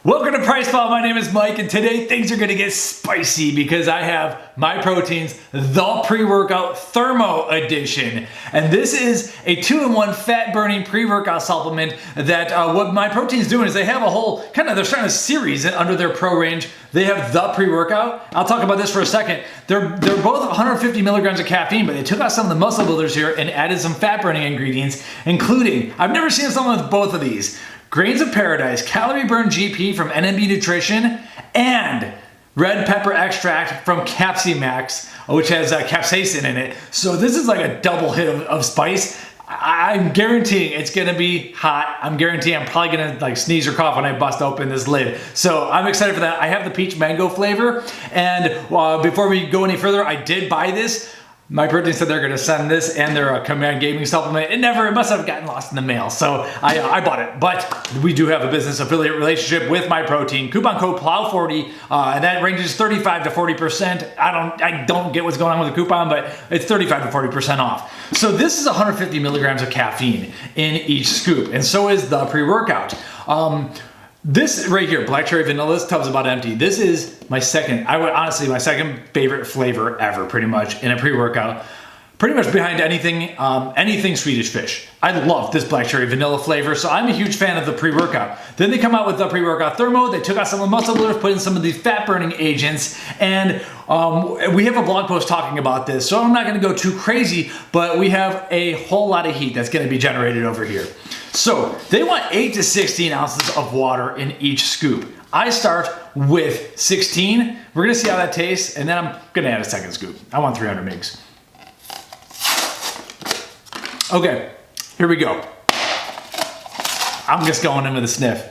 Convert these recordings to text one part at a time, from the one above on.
Welcome to PricePlow. My name is Mike, and today things are going to get spicy because I have Myprotein's The Pre Workout Thermo Edition. And this is a 2-in-1 fat-burning pre-workout supplement that what Myprotein's doing is they have a whole, they're starting a series under their pro range. They have The Pre-Workout. I'll talk about this for a second. They're both 150 milligrams of caffeine, but they took out some of the muscle builders here and added some fat-burning ingredients, including, I've never seen someone with both of these, Grains of Paradise, CaloriBurn GP from NMB Nutrition, and red pepper extract from CapsiMax, which has capsaicin in it. So this is like a double hit of spice. I'm guaranteeing it's gonna be hot. I'm guaranteeing I'm probably gonna sneeze or cough when I bust open this lid. So I'm excited for that. I have the peach mango flavor. And before we go any further, I did buy this. Myprotein said they're gonna send this and their Command Gaming supplement. It must have gotten lost in the mail. So I bought it, but we do have a business affiliate relationship with Myprotein. Coupon code PLOW40, and that ranges 35 to 40%. I don't get what's going on with the coupon, but it's 35 to 40% off. So this is 150 milligrams of caffeine in each scoop, and so is the pre-workout. This right here, black cherry vanilla, this tub's about empty. This is my second favorite flavor ever, pretty much, in a pre-workout. Pretty much behind anything Swedish fish. I love this black cherry vanilla flavor, so I'm a huge fan of the pre-workout. Then they come out with the pre-workout thermo. They took out some of the muscle builders, put in some of these fat-burning agents, and we have a blog post talking about this, so I'm not gonna go too crazy, but we have a whole lot of heat that's gonna be generated over here. So they want 8 to 16 ounces of water in each scoop. I start with 16. We're gonna see how that tastes, and then I'm gonna add a second scoop. I want 300 mgs. Okay, here we go. I'm just going in with a sniff.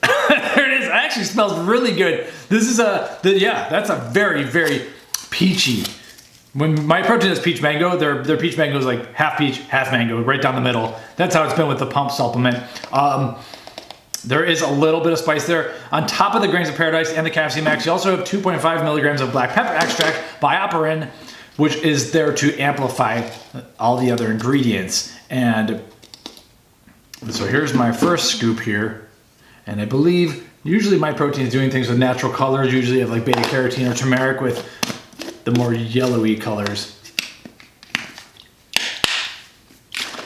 There it is. It actually smells really good. This is that's a very, very peachy. When Myprotein has peach mango, their peach mango is like half peach, half mango, right down the middle. That's how it's been with the pump supplement. There is a little bit of spice there. On top of the Grains of Paradise and the CapsiMax, you also have 2.5 milligrams of black pepper extract, BioPerine, which is there to amplify all the other ingredients. And so here's my first scoop here. And I believe usually Myprotein is doing things with natural colors. Usually have like beta carotene or turmeric with the more yellowy colors.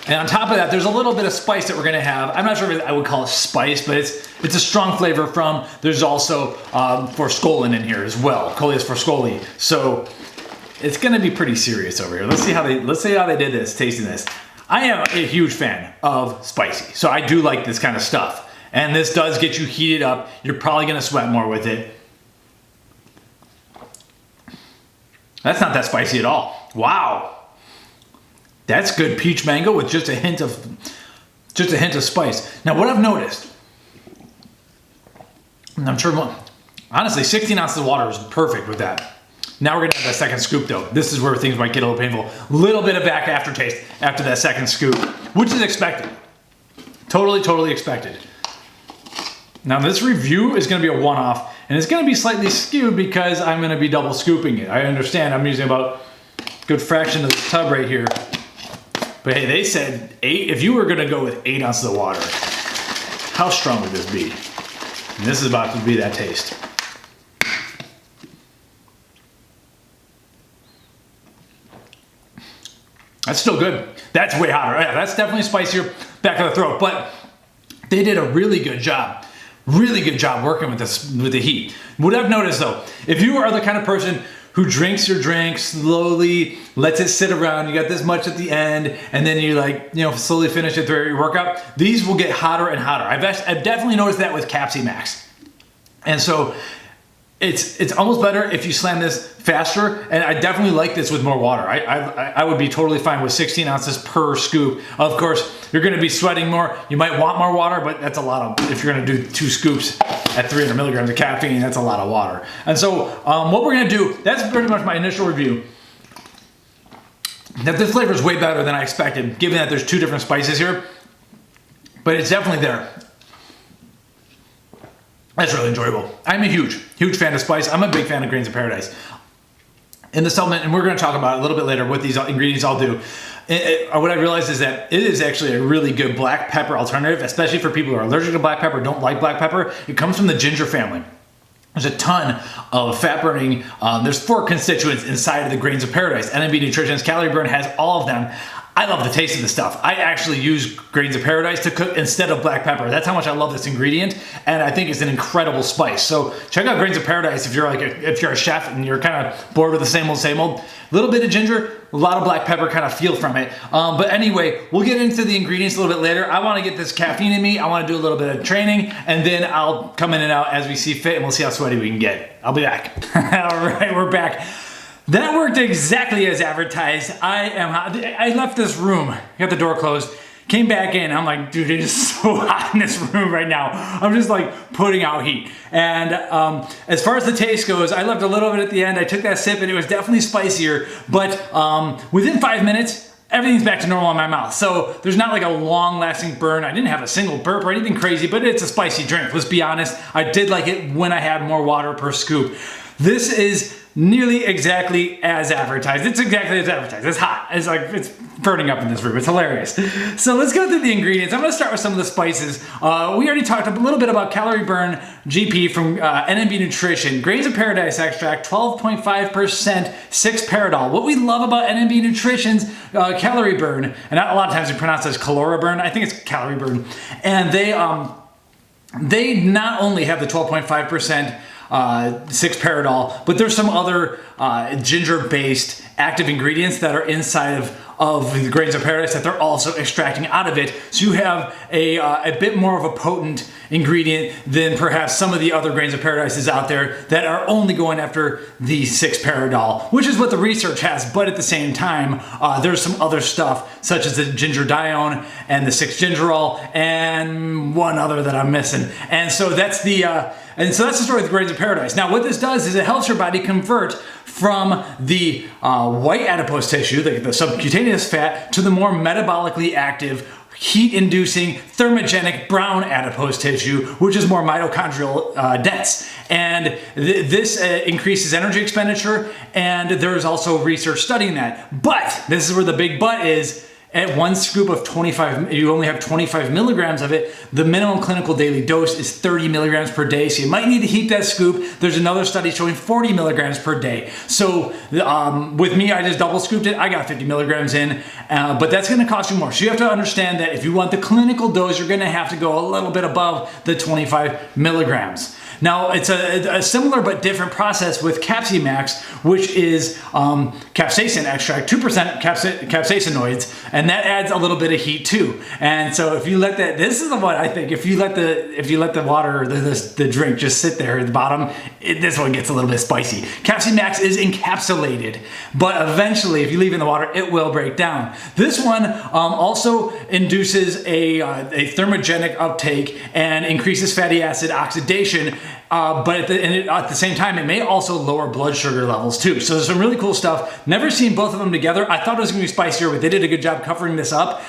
And on top of that, there's a little bit of spice that we're gonna have. I'm not sure if I would call it spice, but it's a strong flavor from, there's also Forskolin in here as well, Coleus Forskolin. So it's gonna be pretty serious over here. Let's see how they did this, tasting this. I am a huge fan of spicy, so I do like this kind of stuff. And this does get you heated up. You're probably gonna sweat more with it. That's not that spicy at all. Wow. That's good peach mango with just a hint of spice. Now what I've noticed, and I'm sure, honestly, 16 ounces of water is perfect with that. Now we're gonna have that second scoop though. This is where things might get a little painful. Little bit of back aftertaste after that second scoop, which is expected. Totally expected. Now this review is gonna be a one-off, and it's gonna be slightly skewed because I'm gonna be double scooping it. I understand I'm using about a good fraction of this tub right here. But hey, they said 8, if you were gonna go with 8 ounces of water, how strong would this be? And this is about to be that taste. That's still good. That's way hotter. Yeah, that's definitely spicier back of the throat, but they did a really good job working with this, with the heat. What I've noticed though, if you are the kind of person who drinks your drink slowly, lets it sit around, you got this much at the end, and then you slowly finish it through your workout, these will get hotter and hotter. I've definitely noticed that with CapsiMax. And so it's almost better if you slam this faster, and I definitely like this with more water. I would be totally fine with 16 ounces per scoop. Of course, you're gonna be sweating more. You might want more water, but that's a lot of, if you're gonna do 2 scoops at 300 milligrams of caffeine, that's a lot of water. And so what we're gonna do, that's pretty much my initial review. That this flavor is way better than I expected, given that there's 2 different spices here, but it's definitely there. That's really enjoyable. I'm a huge fan of spice. I'm a big fan of Grains of Paradise in the supplement, and we're going to talk about it a little bit later what these ingredients all do. what I realized is that it is actually a really good black pepper alternative, especially for people who are allergic to black pepper, don't like black pepper. It comes from the ginger family. There's a ton of fat burning. There's 4 constituents inside of the grains of paradise. NMB Nutrition's CaloriBurn has all of them. I love the taste of this stuff. I actually use grains of paradise to cook instead of black pepper. That's how much I love this ingredient, and I think it's an incredible spice. So check out grains of paradise if you're a chef and you're kind of bored with the same old. A little bit of ginger, a lot of black pepper kind of feel from it. But anyway, we'll get into the ingredients a little bit later. I want to get this caffeine in me. I want to do a little bit of training, and then I'll come in and out as we see fit, and we'll see how sweaty we can get. I'll be back. All right, we're back. That worked exactly as advertised. I left this room, got the door closed, came back in. I'm like, dude, it is so hot in this room right now. I'm just like putting out heat. And as far as the taste goes, I left a little bit at the end. I took that sip and it was definitely spicier, but within 5 minutes, everything's back to normal in my mouth. So there's not like a long lasting burn. I didn't have a single burp or anything crazy, but it's a spicy drink. Let's be honest. I did like it when I had more water per scoop. This is nearly exactly as advertised. It's exactly as advertised. It's hot. It's burning up in this room. It's hilarious. So let's go through the ingredients. I'm going to start with some of the spices. We already talked a little bit about CaloriBurn GP from NMB Nutrition. Grains of Paradise extract, 12.5% 6-paradol. What we love about NMB Nutrition's CaloriBurn, and a lot of times we pronounce it as CaloriBurn. I think it's CaloriBurn. And they not only have the 12.5% 6-paradol, but there's some other ginger-based active ingredients that are inside of the grains of paradise that they're also extracting out of it. So you have a bit more of a potent ingredient than perhaps some of the other grains of paradises out there that are only going after the 6-paradol, which is what the research has. But at the same time, there's some other stuff such as the ginger dione and the 6-gingerol and one other that I'm missing. And so that's the story of the grains of paradise. Now, what this does is it helps your body convert from the white adipose tissue, the subcutaneous fat, to the more metabolically active, heat-inducing, thermogenic brown adipose tissue, which is more mitochondrial dense. And this increases energy expenditure, and there's also research studying that. But, this is where the big but is, at 1 scoop of 25, you only have 25 milligrams of it. The minimum clinical daily dose is 30 milligrams per day. So you might need to heat that scoop. There's another study showing 40 milligrams per day. So with me, I just double scooped it. I got 50 milligrams in, but that's gonna cost you more. So you have to understand that if you want the clinical dose, you're gonna have to go a little bit above the 25 milligrams. Now, it's a similar but different process with CapsiMax, which is capsaicin extract, 2% capsaicinoids, and that adds a little bit of heat too. And so if you let that, this is the one I think, if you let the water, the drink just sit there at the bottom, this one gets a little bit spicy. CapsiMax is encapsulated, but eventually, if you leave it in the water, it will break down. This one also induces a thermogenic uptake and increases fatty acid oxidation. But at the same time, it may also lower blood sugar levels too. So there's some really cool stuff. Never seen both of them together. I thought it was gonna be spicier, but they did a good job covering this up.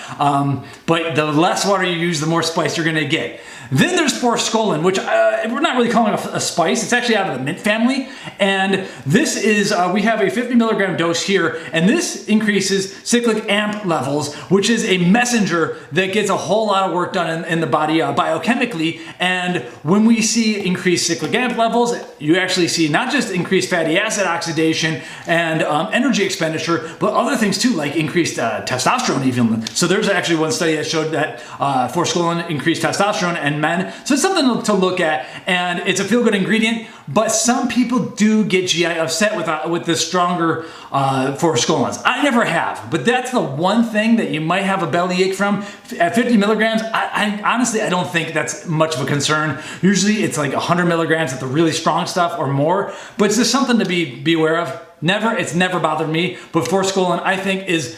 But the less water you use, the more spice you're gonna get. Then there's Forskolin, which we're not really calling a spice. It's actually out of the mint family. And this is, we have a 50 milligram dose here, and this increases cyclic AMP levels, which is a messenger that gets a whole lot of work done in the body biochemically. And when we see increased cyclic AMP levels, you actually see not just increased fatty acid oxidation and energy expenditure, but other things too, like increased testosterone even. So there's actually one study that showed that Forskolin increased testosterone and men. So it's something to look at, and it's a feel-good ingredient, but some people do get GI upset with the stronger Forskolins. I never have, but that's the one thing that you might have a bellyache from. At 50 milligrams, I honestly, I don't think that's much of a concern. Usually it's like 100 milligrams at the really strong stuff or more, but it's just something to be aware of. It's never bothered me, but Forskolin I think is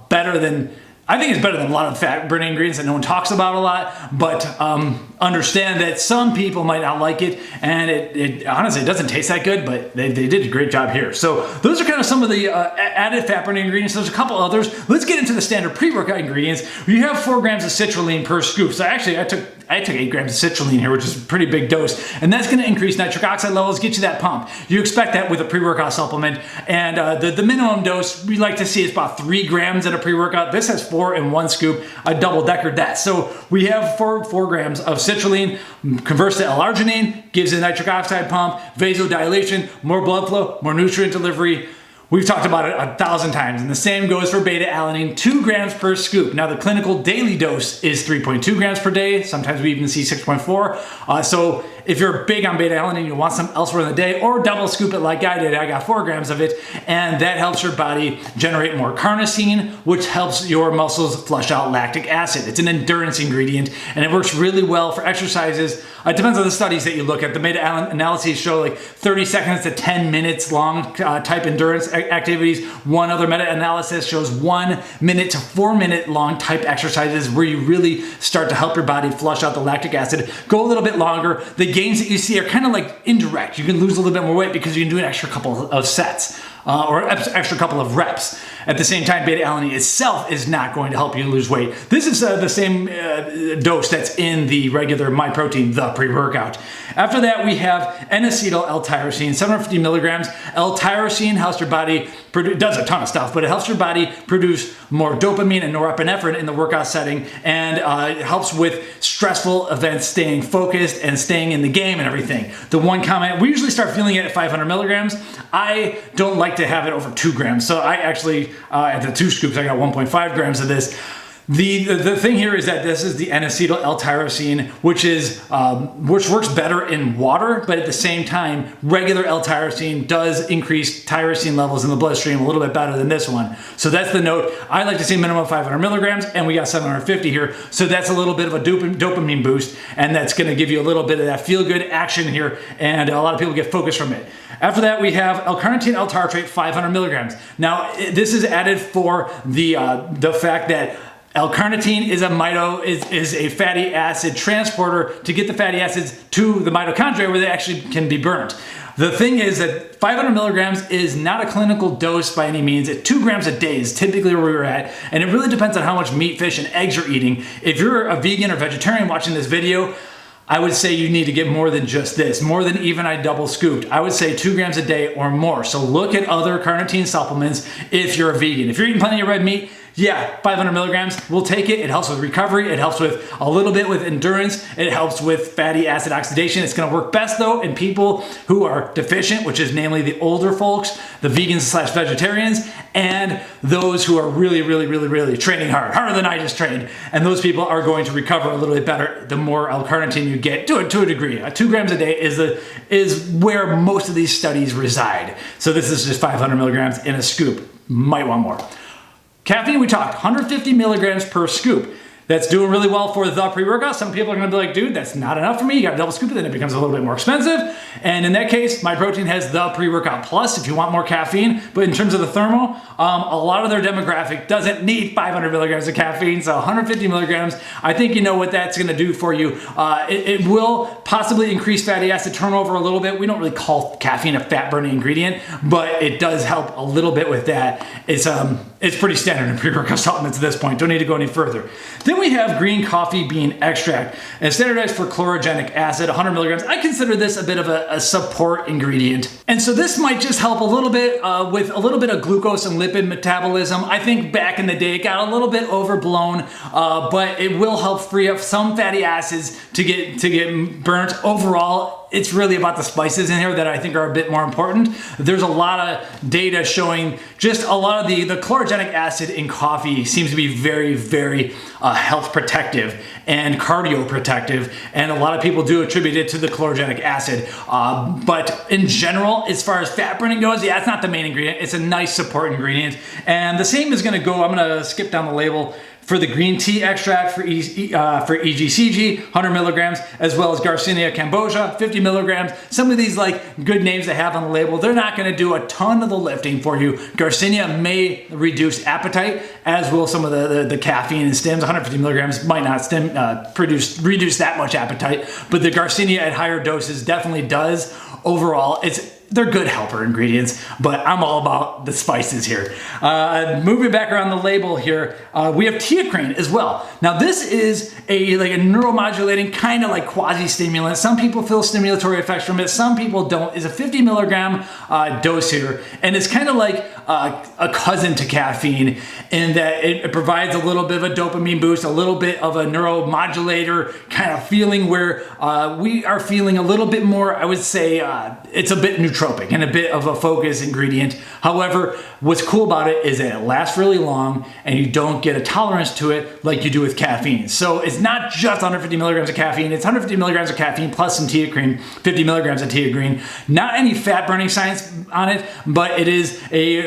better than a lot of fat burning ingredients that no one talks about a lot, but understand that some people might not like it, and it honestly, it doesn't taste that good, but they did a great job here. So those are kind of some of the added fat burning ingredients. There's a couple others. Let's get into the standard pre-workout ingredients. You have 4 grams of citrulline per scoop. So actually, I took I took 8 grams of citrulline here, which is a pretty big dose, and that's gonna increase nitric oxide levels, get you that pump. You expect that with a pre-workout supplement, and the minimum dose we like to see is about 3 grams in a pre-workout. This has 4 in 1 scoop. I double-deckered that. So we have 4 grams of citrulline, converts to L-arginine, gives a nitric oxide pump, vasodilation, more blood flow, more nutrient delivery. We've talked about it 1,000 times, and the same goes for beta-alanine, 2 grams per scoop. Now the clinical daily dose is 3.2 grams per day. Sometimes we even see 6.4. So if you're big on beta-alanine, you want some elsewhere in the day, or double scoop it like I did. I got 4 grams of it, and that helps your body generate more carnosine, which helps your muscles flush out lactic acid. It's an endurance ingredient, and it works really well for exercises. It depends on the studies that you look at. The meta-analyses show like 30 seconds to 10 minutes long type endurance activities. One other meta-analysis shows 1 minute to 4 minute long type exercises where you really start to help your body flush out the lactic acid. Go a little bit longer. The gains that you see are kind of like indirect. You can lose a little bit more weight because you can do an extra couple of sets. Or extra couple of reps. At the same time, beta-alanine itself is not going to help you lose weight. This is the same dose that's in the regular Myprotein, the pre-workout. After that, we have N-acetyl L-tyrosine, 750 milligrams. L-tyrosine helps your body, does a ton of stuff, but it helps your body produce more dopamine and norepinephrine in the workout setting, and it helps with stressful events, staying focused and staying in the game and everything. The one comment, we usually start feeling it at 500 milligrams. I don't like to have it over 2 grams. So I actually, at the 2 scoops, I got 1.5 grams of this. The thing here is that this is the N-acetyl L-tyrosine, which works better in water, but at the same time, regular L-tyrosine does increase tyrosine levels in the bloodstream a little bit better than this one. So that's the note. I like to say minimum 500 milligrams, and we got 750 here. So that's a little bit of a dopamine boost, and that's gonna give you a little bit of that feel-good action here, and a lot of people get focused from it. After that, we have L-carnitine L-tartrate, 500 milligrams. Now, this is added for the fact that L-carnitine is a fatty acid transporter to get the fatty acids to the mitochondria where they actually can be burnt. The thing is that 500 milligrams is not a clinical dose by any means. At 2 grams a day is typically where we're at, and it really depends on how much meat, fish, and eggs you're eating. If you're a vegan or vegetarian watching this video, I would say you need to get more than just this, more than even I double scooped. I would say 2 grams a day or more. So look at other carnitine supplements if you're a vegan. If you're eating plenty of red meat, yeah, 500 milligrams, we'll take it. It helps with recovery. It helps with a little bit with endurance. It helps with fatty acid oxidation. It's gonna work best though in people who are deficient, which is namely the older folks, the vegans/vegetarians, and those who are really training hard, harder than I just trained. And those people are going to recover a little bit better the more L-carnitine you get to a degree. 2 grams a day is where most of these studies reside. So this is just 500 milligrams in a scoop. Might want more. Caffeine, we talked, 150 milligrams per scoop. That's doing really well for the pre-workout. Some people are gonna be like, dude, that's not enough for me. You gotta double scoop it, then it becomes a little bit more expensive. And in that case, Myprotein has the pre-workout plus if you want more caffeine. But in terms of the thermo, a lot of their demographic doesn't need 500 milligrams of caffeine. So 150 milligrams, I think you know what that's gonna do for you. It will possibly increase fatty acid turnover a little bit. We don't really call caffeine a fat burning ingredient, but it does help a little bit with that. It's pretty standard in pre-workout supplements at this point. Don't need to go any further. Then we have green coffee bean extract, and standardized for chlorogenic acid, 100 milligrams. I consider this a bit of a support ingredient. And so this might just help a little bit with a little bit of glucose and lipid metabolism. I think back in the day it got a little bit overblown, but it will help free up some fatty acids to get burnt. Overall, it's really about the spices in here that I think are a bit more important. There's a lot of data showing just a lot of the chlorogenic acid in coffee seems to be very health protective and cardio protective, and a lot of people do attribute it to the chlorogenic acid. But in general, as far as fat burning goes, yeah, it's not the main ingredient. It's a nice support ingredient. And the same is gonna go, I'm gonna skip down the label, for the green tea extract for EGCG, 100 milligrams, as well as Garcinia cambogia, 50 milligrams. Some of these like good names they have on the label, they're not gonna do a ton of the lifting for you. Garcinia may reduce appetite, as will some of the caffeine and stims. 150 milligrams might not reduce that much appetite, but the Garcinia at higher doses definitely does. Overall, they're good helper ingredients, but I'm all about the spices here. Moving back around the label here, we have teacrine as well. Now this is like a neuromodulating kind of like quasi-stimulant. Some people feel stimulatory effects from it, some people don't. It's a 50 milligram dose here, and it's kind of like a cousin to caffeine in that it provides a little bit of a dopamine boost, a little bit of a neuromodulator kind of feeling where we are feeling a little bit more, I would say, it's a bit nootropic and a bit of a focus ingredient. However, what's cool about it is that it lasts really long and you don't get a tolerance to it like you do with caffeine. So it's not just 150 milligrams of caffeine, it's 150 milligrams of caffeine plus some teacrine, 50 milligrams of teacrine. Not any fat burning science on it, but it is,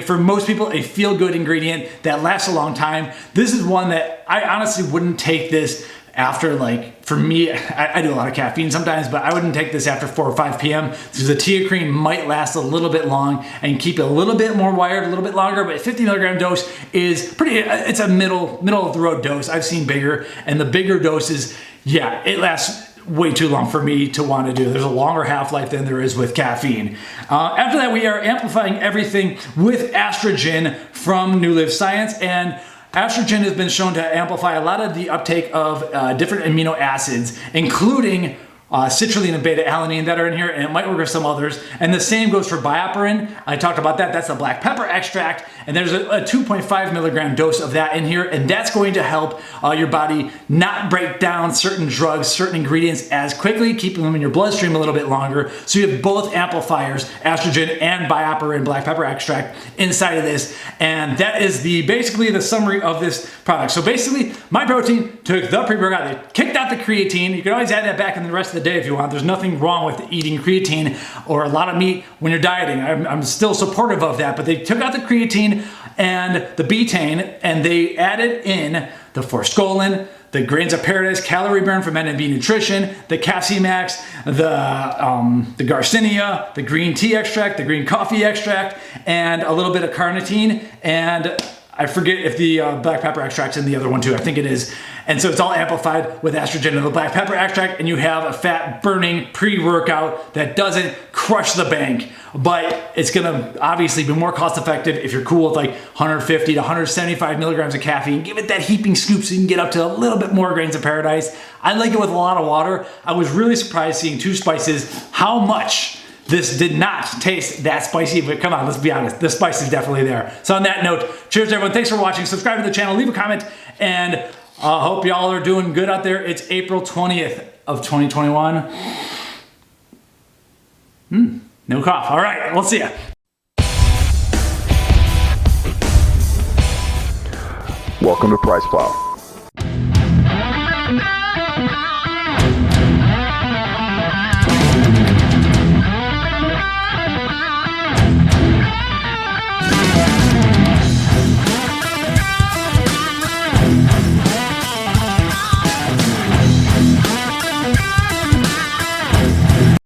for most people, a feel-good ingredient that lasts a long time. This is one that I honestly wouldn't take this after, like, for me, I do a lot of caffeine sometimes, but I wouldn't take this after 4 or 5 p.m. because the teacrine might last a little bit long and keep it a little bit more wired, a little bit longer, but 50 milligram dose is pretty, it's a middle of the road dose. I've seen bigger, and the bigger doses, yeah, it lasts way too long for me to want to do. There's a longer half-life than there is with caffeine. After that, we are amplifying everything with estrogen from New Live Science, and estrogen has been shown to amplify a lot of the uptake of different amino acids, including citrulline and beta-alanine that are in here, and it might work with some others. And the same goes for BioPerine. I talked about that. That's the black pepper extract, and there's a 2.5 milligram dose of that in here, and that's going to help your body not break down certain drugs, certain ingredients as quickly, keeping them in your bloodstream a little bit longer. So you have both amplifiers, estrogen and BioPerine black pepper extract inside of this, and that is basically the summary of this product. So basically, Myprotein took the pre-workout, they kicked out the creatine. You can always add that back in the rest of the day if you want. There's nothing wrong with eating creatine or a lot of meat when you're dieting. I'm still supportive of that, but they took out the creatine and the betaine, and they added in the Forskolin, the Grains of Paradise CaloriBurn from NMB Nutrition, the CapsiMax, the Garcinia, the green tea extract, the green coffee extract, and a little bit of carnitine, and I forget if the black pepper extract's in the other one too. I think it is. And so it's all amplified with estrogen and the black pepper extract, and you have a fat burning pre-workout that doesn't crush the bank, but it's gonna obviously be more cost effective if you're cool with like 150 to 175 milligrams of caffeine. Give it that heaping scoop so you can get up to a little bit more grains of paradise. I like it with a lot of water. I was really surprised seeing 2 spices, how much this did not taste that spicy, but come on, let's be honest, the spice is definitely there. So on that note, cheers everyone, thanks for watching, subscribe to the channel, leave a comment, and hope y'all are doing good out there. It's April 20th of 2021. No cough, all right, we'll see ya. Welcome to PricePlow.